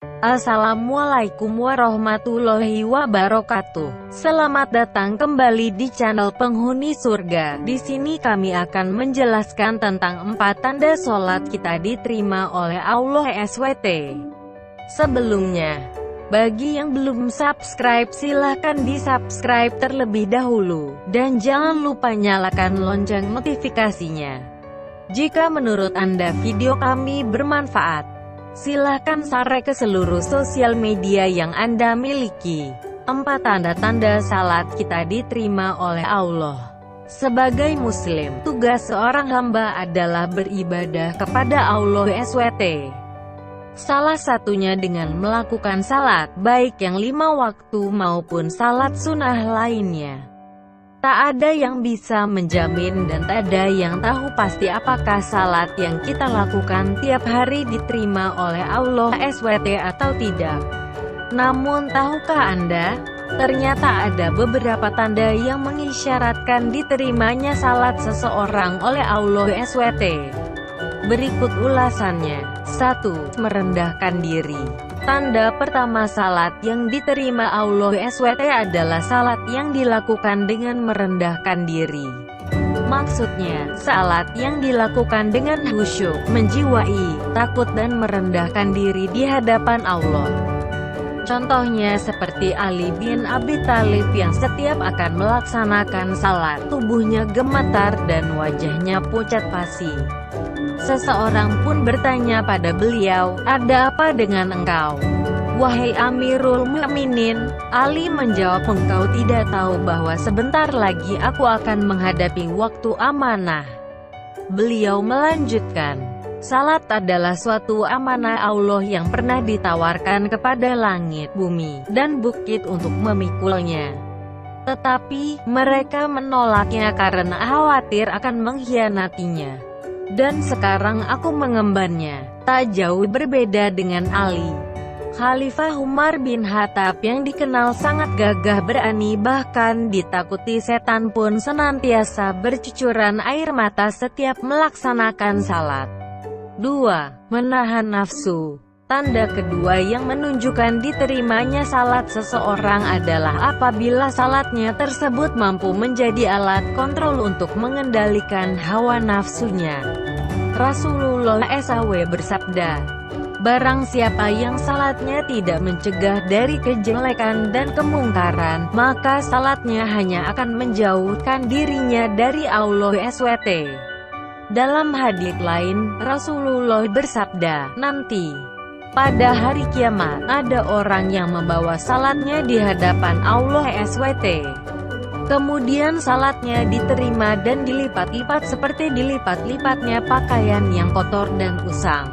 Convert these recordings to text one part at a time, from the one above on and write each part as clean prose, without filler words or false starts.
Assalamualaikum warahmatullahi wabarakatuh. Selamat datang kembali di channel Penghuni Surga. Di sini kami akan menjelaskan tentang 4 tanda sholat kita diterima oleh Allah SWT. Sebelumnya, bagi yang belum subscribe silahkan di-subscribe terlebih dahulu. Dan jangan lupa nyalakan lonceng notifikasinya. Jika menurut Anda video kami bermanfaat, silahkan share ke seluruh sosial media yang Anda miliki. 4 tanda-tanda salat kita diterima oleh Allah. Sebagai Muslim, tugas seorang hamba adalah beribadah kepada Allah SWT. Salah satunya dengan melakukan salat, baik yang 5 waktu maupun salat sunnah lainnya. Tak ada yang bisa menjamin dan tak ada yang tahu pasti apakah salat yang kita lakukan tiap hari diterima oleh Allah SWT atau tidak. Namun tahukah Anda, ternyata ada beberapa tanda yang mengisyaratkan diterimanya salat seseorang oleh Allah SWT. Berikut ulasannya. 1. Merendahkan diri. Tanda pertama salat yang diterima Allah SWT adalah salat yang dilakukan dengan merendahkan diri. Maksudnya, salat yang dilakukan dengan khusyuk, menjiwai, takut dan merendahkan diri di hadapan Allah. Contohnya seperti Ali bin Abi Thalib yang setiap akan melaksanakan salat, tubuhnya gemetar dan wajahnya pucat pasi. Seseorang pun bertanya pada beliau, "Ada apa dengan engkau, wahai Amirul Mukminin?" Ali menjawab, "Engkau tidak tahu bahwa sebentar lagi aku akan menghadapi waktu amanah." Beliau melanjutkan, salat adalah suatu amanah Allah yang pernah ditawarkan kepada langit, bumi, dan bukit untuk memikulnya. Tetapi, mereka menolaknya karena khawatir akan mengkhianatinya. Dan sekarang aku mengembannya. Tak jauh berbeda dengan Ali. Khalifah Umar bin Khattab yang dikenal sangat gagah berani bahkan ditakuti setan pun senantiasa bercucuran air mata setiap melaksanakan salat. 2. Menahan nafsu. Tanda kedua yang menunjukkan diterimanya salat seseorang adalah apabila salatnya tersebut mampu menjadi alat kontrol untuk mengendalikan hawa nafsunya. Rasulullah SAW bersabda, "Barang siapa yang salatnya tidak mencegah dari kejelekan dan kemungkaran, maka salatnya hanya akan menjauhkan dirinya dari Allah SWT." Dalam hadits lain, Rasulullah bersabda, "Nanti pada hari kiamat, ada orang yang membawa salatnya di hadapan Allah SWT. Kemudian salatnya diterima dan dilipat-lipat seperti dilipat-lipatnya pakaian yang kotor dan usang.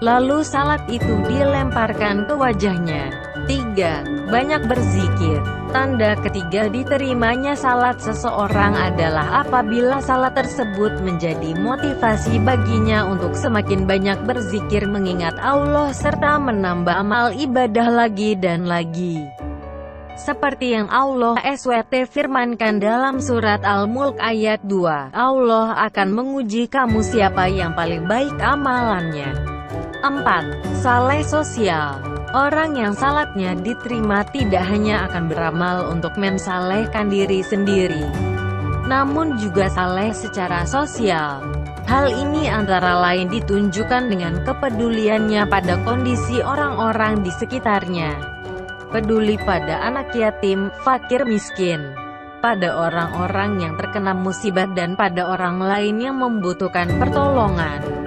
Lalu salat itu dilemparkan ke wajahnya." 3. Banyak berzikir. Tanda ketiga diterimanya salat seseorang adalah apabila salat tersebut menjadi motivasi baginya untuk semakin banyak berzikir mengingat Allah serta menambah amal ibadah lagi dan lagi. Seperti yang Allah SWT firmankan dalam surat Al-Mulk ayat 2, Allah akan menguji kamu siapa yang paling baik amalannya. 4. Saleh sosial. Orang yang salatnya diterima tidak hanya akan beramal untuk mensalehkan diri sendiri, namun juga saleh secara sosial. Hal ini antara lain ditunjukkan dengan kepeduliannya pada kondisi orang-orang di sekitarnya. Peduli pada anak yatim, fakir miskin, pada orang-orang yang terkena musibah dan pada orang lain yang membutuhkan pertolongan.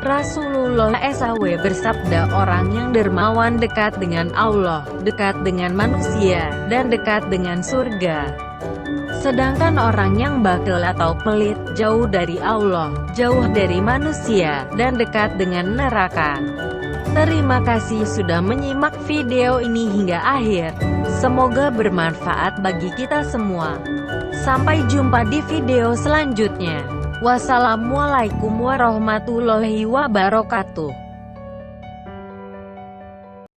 Rasulullah SAW bersabda, orang yang dermawan dekat dengan Allah, dekat dengan manusia, dan dekat dengan surga. Sedangkan orang yang bakhil atau pelit, jauh dari Allah, jauh dari manusia, dan dekat dengan neraka. Terima kasih sudah menyimak video ini hingga akhir. Semoga bermanfaat bagi kita semua. Sampai jumpa di video selanjutnya. Wassalamualaikum warahmatullahi wabarakatuh.